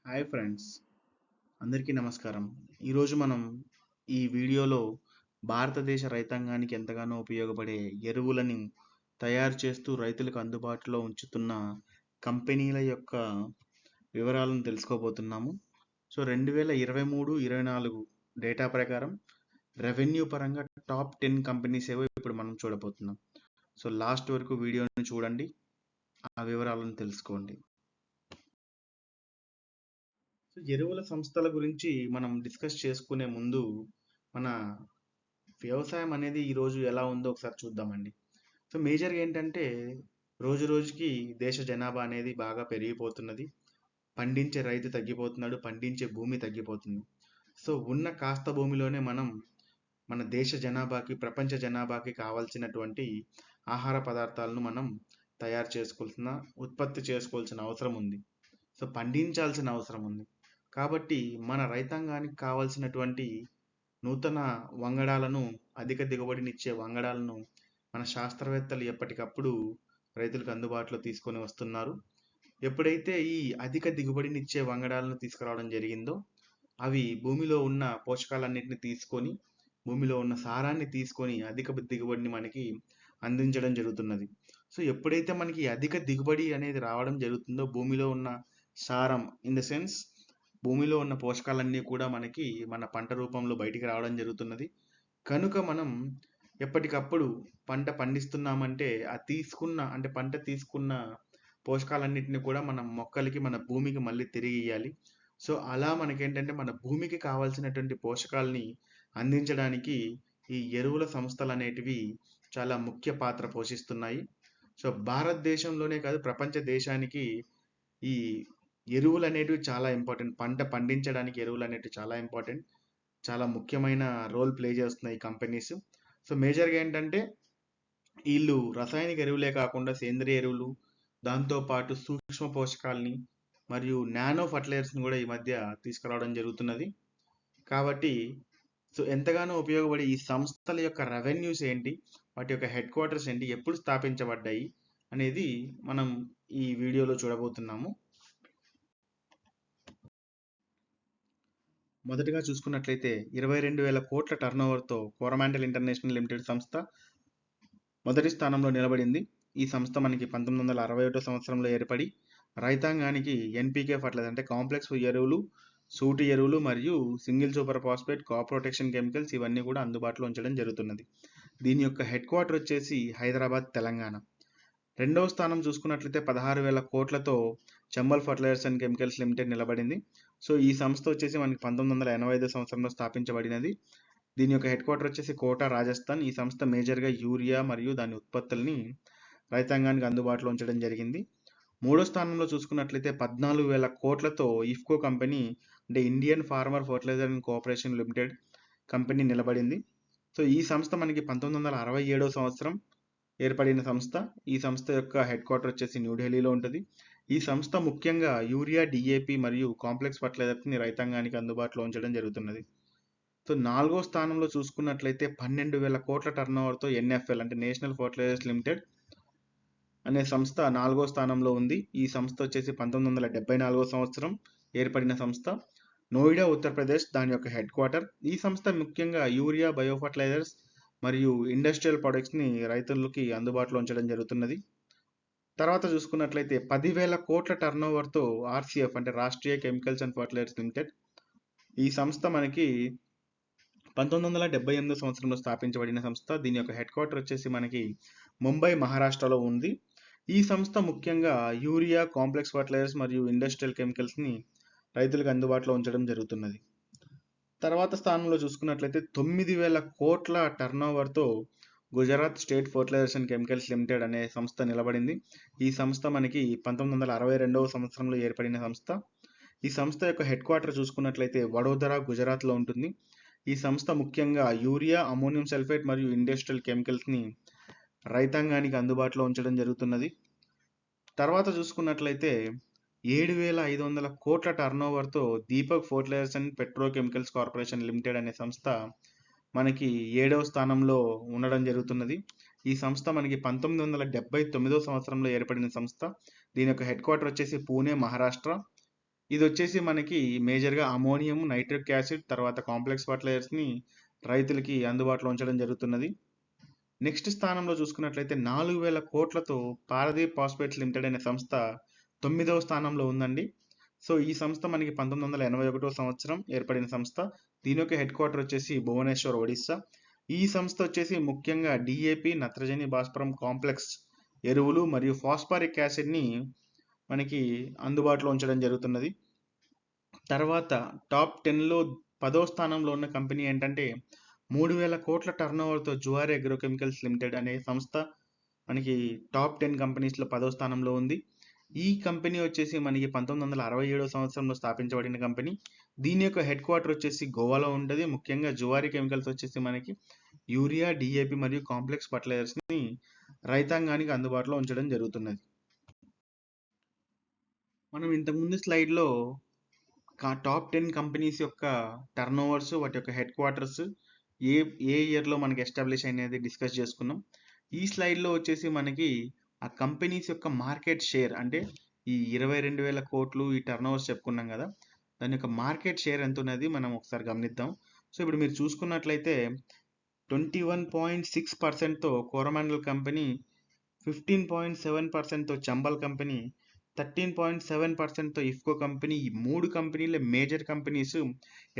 Hi friends, అందరికీ నమస్కారం. ఈరోజు మనం ఈ వీడియోలో భారతదేశ రైతాంగానికి ఎంతగానో ఉపయోగపడే ఎరువులను తయారు చేస్తూ రైతులకు అందుబాటులో ఉంచుతున్న కంపెనీల యొక్క వివరాలను తెలుసుకోబోతున్నాము. సో 2023-24 డేటా ప్రకారం రెవెన్యూ పరంగా టాప్ 10 కంపెనీస్ ఏవో ఇప్పుడు మనం చూడబోతున్నాం. సో లాస్ట్ వరకు వీడియోని చూడండి, ఆ వివరాలను తెలుసుకోండి. సో ఎరువుల సంస్థల గురించి మనం డిస్కస్ చేసుకునే ముందు మన వ్యవసాయం అనేది ఈరోజు ఎలా ఉందో ఒకసారి చూద్దామండి. సో మేజర్గా ఏంటంటే రోజు రోజుకి దేశ జనాభా అనేది బాగా పెరిగిపోతున్నది. పండించే రైతు తగ్గిపోతున్నాడు, పండించే భూమి తగ్గిపోతుంది. సో ఉన్న కాస్త భూమిలోనే మనం మన దేశ జనాభాకి, ప్రపంచ జనాభాకి కావాల్సినటువంటి ఆహార పదార్థాలను మనం తయారు చేసుకోవాల్సిన, ఉత్పత్తి చేసుకోవాల్సిన అవసరం ఉంది. సో పండించాల్సిన అవసరం ఉంది. కాబట్టి మన రైతాంగానికి కావాల్సినటువంటి నూతన వంగడాలను, అధిక దిగుబడినిచ్చే వంగడాలను మన శాస్త్రవేత్తలు ఎప్పటికప్పుడు రైతులకు అందుబాటులో తీసుకొని వస్తున్నారు. ఎప్పుడైతే ఈ అధిక దిగుబడినిచ్చే వంగడాలను తీసుకురావడం జరిగిందో, అవి భూమిలో ఉన్న పోషకాలన్నింటినీ తీసుకొని, భూమిలో ఉన్న సారాన్ని తీసుకొని అధిక దిగుబడిని మనకి అందించడం జరుగుతున్నది. సో ఎప్పుడైతే మనకి అధిక దిగుబడి అనేది రావడం జరుగుతుందో, భూమిలో ఉన్న సారం ఇన్ ద సెన్స్ భూమిలో ఉన్న పోషకాలన్నీ కూడా మనకి మన పంట రూపంలో బయటికి రావడం జరుగుతున్నది. కనుక మనం ఎప్పటికప్పుడు పంట పండిస్తున్నామంటే పంట తీసుకున్న పోషకాలన్నింటినీ కూడా మనం మొక్కలకి, మన భూమికి మళ్ళీ తిరిగి ఇయ్యాలి. సో అలా మనకేంటంటే మన భూమికి కావాల్సినటువంటి పోషకాలని అందించడానికి ఈ ఎరువుల సంస్థలు అనేటివి చాలా ముఖ్య పాత్ర పోషిస్తున్నాయి. సో భారతదేశంలోనే కాదు, ప్రపంచ దేశానికి ఈ ఎరువులు అనేటివి చాలా ఇంపార్టెంట్. పంట పండించడానికి ఎరువులు అనేటివి చాలా ఇంపార్టెంట్. చాలా ముఖ్యమైన రోల్ ప్లే చేస్తున్నాయి ఈ కంపెనీస్. సో మేజర్గా ఏంటంటే వీళ్ళు రసాయనిక ఎరువులే కాకుండా సేంద్రియ ఎరువులు, దాంతోపాటు సూక్ష్మ పోషకాలని మరియు నానో ఫర్టిలైజర్స్ని కూడా ఈ మధ్య తీసుకురావడం జరుగుతున్నది. కాబట్టి సో ఎంతగానో ఉపయోగపడే ఈ సంస్థల యొక్క రెవెన్యూస్ ఏంటి, వాటి యొక్క హెడ్ క్వార్టర్స్ ఏంటి, ఎప్పుడు స్థాపించబడ్డాయి అనేది మనం ఈ వీడియోలో చూడబోతున్నాము. మొదటగా చూసుకున్నట్లయితే 22,000 కోట్ల టర్నోవర్తో కోరమాండల్ ఇంటర్నేషనల్ లిమిటెడ్ సంస్థ మొదటి స్థానంలో నిలబడింది. ఈ సంస్థ మనకి 1961 సంవత్సరంలో ఏర్పడి రైతాంగానికి ఎన్పికే ఫర్టిలైజర్ అంటే కాంప్లెక్స్ ఎరువులు, సూటి ఎరువులు మరియు single super phosphate, crop protection chemicals ఇవన్నీ కూడా అందుబాటులో ఉంచడం జరుగుతున్నది. దీని యొక్క హెడ్ క్వార్టర్ వచ్చేసి హైదరాబాద్, తెలంగాణ. రెండవ స్థానం చూసుకున్నట్లయితే 16,000 కోట్లతో Chambal fertilisers and chemicals limited నిలబడింది. సో ఈ సంస్థ వచ్చేసి మనకి 1985 సంవత్సరంలో స్థాపించబడినది. దీని యొక్క హెడ్ క్వార్టర్ వచ్చేసి కోటా, రాజస్థాన్. ఈ సంస్థ మేజర్గా యూరియా మరియు దాని ఉత్పత్తుల్ని రైతాంగానికి అందుబాటులో ఉంచడం జరిగింది. మూడో స్థానంలో చూసుకున్నట్లయితే 14,000 కోట్లతో ఇఫ్కో కంపెనీ అంటే Indian farmer fertiliser and cooperation limited company నిలబడింది. సో ఈ సంస్థ మనకి 1967 సంవత్సరం ఏర్పడిన సంస్థ. ఈ సంస్థ యొక్క హెడ్ క్వార్టర్ వచ్చేసి న్యూఢిల్లీలో ఉంటుంది. ఈ సంస్థ ముఖ్యంగా యూరియా, డిఏపి మరియు కాంప్లెక్స్ ఫర్టిలైజర్స్ని రైతాంగానికి అందుబాటులో ఉంచడం జరుగుతున్నది. సో నాలుగో స్థానంలో చూసుకున్నట్లయితే 12,000 కోట్ల టర్నోవర్తో ఎన్ఎఫ్ఎల్ అంటే నేషనల్ ఫర్టిలైజర్స్ లిమిటెడ్ అనే సంస్థ నాలుగో స్థానంలో ఉంది. ఈ సంస్థ వచ్చేసి 1974 సంవత్సరం ఏర్పడిన సంస్థ. నోయిడా, ఉత్తరప్రదేశ్ దాని యొక్క హెడ్ క్వార్టర్. ఈ సంస్థ ముఖ్యంగా యూరియా, బయో ఫర్టిలైజర్స్ మరియు ఇండస్ట్రియల్ ప్రొడక్ట్స్ని రైతులకి అందుబాటులో ఉంచడం జరుగుతున్నది. తర్వాత చూసుకున్నట్లయితే 10,000 కోట్ల టర్నోవర్తో ఆర్సిఎఫ్ అంటే Rashtriya chemicals and fertilisers limited. ఈ సంస్థ మనకి 1978 సంవత్సరంలో స్థాపించబడిన సంస్థ. దీని యొక్క హెడ్ క్వార్టర్ వచ్చేసి మనకి ముంబై, మహారాష్ట్రలో ఉంది. ఈ సంస్థ ముఖ్యంగా యూరియా, కాంప్లెక్స్ ఫర్టిలైజర్స్ మరియు ఇండస్ట్రియల్ కెమికల్స్ని రైతులకు అందుబాటులో ఉంచడం జరుగుతున్నది. తర్వాత స్థానంలో చూసుకున్నట్లయితే 9,000 కోట్ల టర్నోవర్తో Gujarat state fertilizers and chemicals limited అనే సంస్థ నిలబడింది. ఈ సంస్థ మనకి 1962 సంవత్సరంలో ఏర్పడిన సంస్థ. ఈ సంస్థ యొక్క హెడ్ క్వార్టర్ చూసుకున్నట్లయితే వడోదరా, గుజరాత్లో ఉంటుంది. ఈ సంస్థ ముఖ్యంగా యూరియా, అమోనియం సల్ఫేట్ మరియు ఇండస్ట్రియల్ కెమికల్స్ని రైతాంగానికి అందుబాటులో ఉంచడం జరుగుతున్నది. తర్వాత చూసుకున్నట్లయితే 7,500 కోట్ల టర్నోవర్తో Deepak fertilizers and petrochemicals corporation limited అనే సంస్థ మనకి 7వ స్థానంలో ఉండడం జరుగుతున్నది. ఈ సంస్థ మనకి 1979 సంవత్సరంలో ఏర్పడిన సంస్థ. దీని యొక్క హెడ్ క్వార్టర్ వచ్చేసి పూణే, మహారాష్ట్ర. ఇది వచ్చేసి మనకి మేజర్గా అమోనియం, నైట్రిక్ యాసిడ్, తర్వాత కాంప్లెక్స్ ఫర్టిలైజర్స్ని రైతులకి అందుబాటులో ఉంచడం జరుగుతున్నది. నెక్స్ట్ స్థానంలో చూసుకున్నట్లయితే 4,000 కోట్లతో పారదీప్ ఫాస్ఫేట్స్ లిమిటెడ్ అనే సంస్థ 9వ స్థానంలో ఉందండి. సో ఈ సంస్థ మనకి 1981 సంవత్సరం ఏర్పడిన సంస్థ. దీని యొక్క హెడ్ క్వార్టర్ వచ్చేసి భువనేశ్వర్, ఒడిస్సా. ఈ సంస్థ వచ్చేసి ముఖ్యంగా డిఏపి, నత్రజని భాస్వరం కాంప్లెక్స్ ఎరువులు మరియు ఫాస్ఫరిక్ యాసిడ్ని మనకి అందుబాటులో ఉంచడం జరుగుతున్నది. తర్వాత టాప్ 10లో 10వ స్థానంలో ఉన్న కంపెనీ ఏంటంటే 3,000 కోట్ల టర్నోవర్తో జువార్ అగ్రోకెమికల్స్ లిమిటెడ్ అనే సంస్థ మనకి టాప్ 10 కంపెనీస్లో 10వ స్థానంలో ఉంది. ఈ కంపెనీ వచ్చేసి మనకి 1967 సంవత్సరంలో స్థాపించబడిన కంపెనీ. దీని యొక్క హెడ్ క్వార్టర్ వచ్చేసి గోవాలో ఉంటుంది. ముఖ్యంగా జువారీ కెమికల్స్ వచ్చేసి మనకి యూరియా, డిఏపి మరియు కాంప్లెక్స్ ఫర్టిలైజర్స్ని రైతాంగానికి అందుబాటులో ఉంచడం జరుగుతున్నది. మనం ఇంతకుముందు స్లైడ్లో టాప్ 10 కంపెనీస్ యొక్క టర్నోవర్స్, వాటి యొక్క హెడ్ క్వార్టర్స్ ఏ ఏ ఇయర్లో మనకి ఎస్టాబ్లిష్ అనేది డిస్కస్ చేసుకున్నాం. ఈ స్లైడ్లో వచ్చేసి మనకి ఆ కంపెనీస్ యొక్క మార్కెట్ షేర్, అంటే ఈ 22,000 కోట్లు ఈ టర్నోవర్స్ చెప్పుకున్నాం కదా, దాని యొక్క మార్కెట్ షేర్ ఎంత ఉన్నది మనం ఒకసారి గమనిద్దాం. సో ఇప్పుడు మీరు చూసుకున్నట్లయితే 21.6%తో కోరమాండల్ కంపెనీ, 15.7%తో చంబల్ కంపెనీ, 13.7%తో ఇఫ్కో కంపెనీ, ఈ 3 కంపెనీలే మేజర్ కంపెనీస్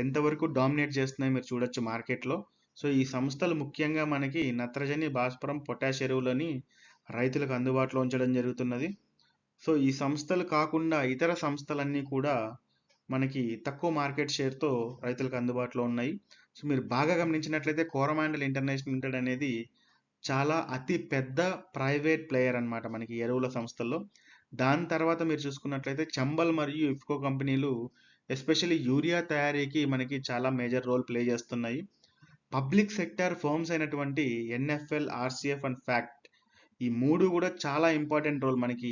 ఎంతవరకు డామినేట్ చేస్తున్నాయి మీరు చూడొచ్చు మార్కెట్లో. సో ఈ సంస్థలు ముఖ్యంగా మనకి నత్రజని, భాస్వరం, పొటాష్ ఎరువులని రైతులకు అందుబాటులో ఉంచడం జరుగుతున్నది. సో ఈ సంస్థలు కాకుండా ఇతర సంస్థలన్నీ కూడా మనకి తక్కువ మార్కెట్ షేర్తో రైతులకు అందుబాటులో ఉన్నాయి. సో మీరు బాగా గమనించినట్లయితే కోరమాండల్ ఇంటర్నేషనల్ లిమిటెడ్ అనేది చాలా అతి పెద్ద ప్రైవేట్ ప్లేయర్ అన్నమాట మనకి ఎరువుల సంస్థల్లో. దాని తర్వాత మీరు చూసుకున్నట్లయితే చంబల్ మరియు ఇఫ్కో కంపెనీలు ఎస్పెషల్లీ యూరియా తయారీకి మనకి చాలా మేజర్ రోల్ ప్లే చేస్తున్నాయి. పబ్లిక్ సెక్టార్ ఫర్మ్స్ అయినటువంటి ఎన్ఎఫ్ఎల్, ఆర్సిఎఫ్ అండ్ ఫ్యాక్ట్, ఈ 3 కూడా చాలా ఇంపార్టెంట్ రోల్ మనకి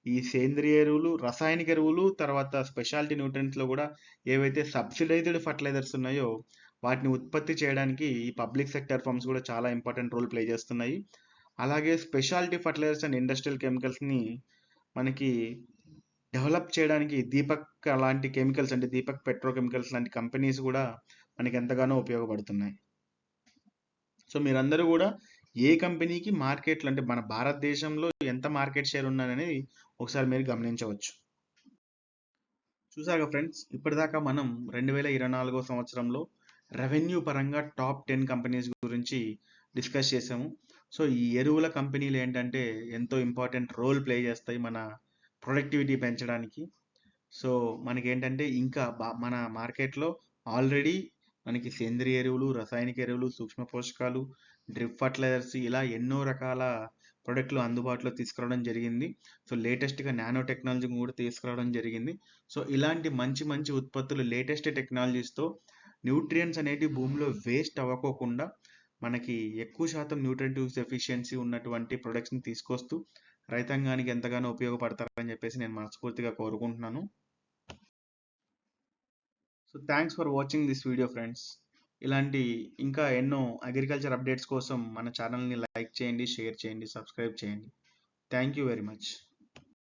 ఈ సేంద్రియ ఎరువులు, రసాయనిక ఎరువులు, తర్వాత స్పెషాలిటీ న్యూట్రియంట్స్లో కూడా ఏవైతే సబ్సిడైజ్డ్ ఫర్టిలైజర్స్ ఉన్నాయో వాటిని ఉత్పత్తి చేయడానికి ఈ పబ్లిక్ సెక్టర్ ఫర్మ్స్ కూడా చాలా ఇంపార్టెంట్ రోల్ ప్లే చేస్తున్నాయి. అలాగే స్పెషాలిటీ ఫర్టిలైజర్స్ అండ్ ఇండస్ట్రియల్ కెమికల్స్ని మనకి డెవలప్ చేయడానికి దీపక్ లాంటి కెమికల్స్, అంటే దీపక్ పెట్రోకెమికల్స్ లాంటి కంపెనీస్ కూడా మనకి ఎంతగానో ఉపయోగపడుతున్నాయి. సో మీరందరూ కూడా ఏ కంపెనీకి మార్కెట్లో, అంటే మన భారతదేశంలో ఎంత మార్కెట్ షేర్ ఉన్నదనేది ఒకసారి మీరు గమనించవచ్చు. చూసాక ఫ్రెండ్స్, ఇప్పటిదాకా మనం 2024 సంవత్సరంలో రెవెన్యూ పరంగా టాప్ 10 కంపెనీస్ గురించి డిస్కస్ చేసాము. సో ఈ ఎరువుల కంపెనీలు ఏంటంటే ఎంతో ఇంపార్టెంట్ రోల్ ప్లే చేస్తాయి మన ప్రొడక్టివిటీ పెంచడానికి. సో మనకేంటంటే ఇంకా మన మార్కెట్లో ఆల్రెడీ మనకి సేంద్రియ ఎరువులు, రసాయనిక ఎరువులు, సూక్ష్మ పోషకాలు, డ్రిప్ ఫర్టిలైజర్స్, ఇలా ఎన్నో రకాల ప్రొడక్ట్లు అందుబాటులో తీసుకురావడం జరిగింది. సో లేటెస్ట్గా నానో టెక్నాలజీ కూడా తీసుకురావడం జరిగింది. సో ఇలాంటి మంచి మంచి ఉత్పత్తులు లేటెస్ట్ టెక్నాలజీస్తో న్యూట్రియంట్స్ అనేవి భూమిలో వేస్ట్ అవ్వకోకుండా మనకి ఎక్కువ శాతం న్యూట్రియంట్ ఎఫిషియన్సీ ఉన్నటువంటి ప్రొడక్ట్స్ని తీసుకొస్తూ రైతాంగానికి ఎంతగానో ఉపయోగపడతారని చెప్పేసి నేను మనస్ఫూర్తిగా కోరుకుంటున్నాను. So thanks for watching this video friends. ఇలాంటి ఇంకా ఎన్నో అగ్రికల్చర్ అప్డేట్స్ కోసం మన ఛానల్ని లైక్ చేయండి, షేర్ చేయండి, సబ్స్క్రైబ్ చేయండి. Thank you very much.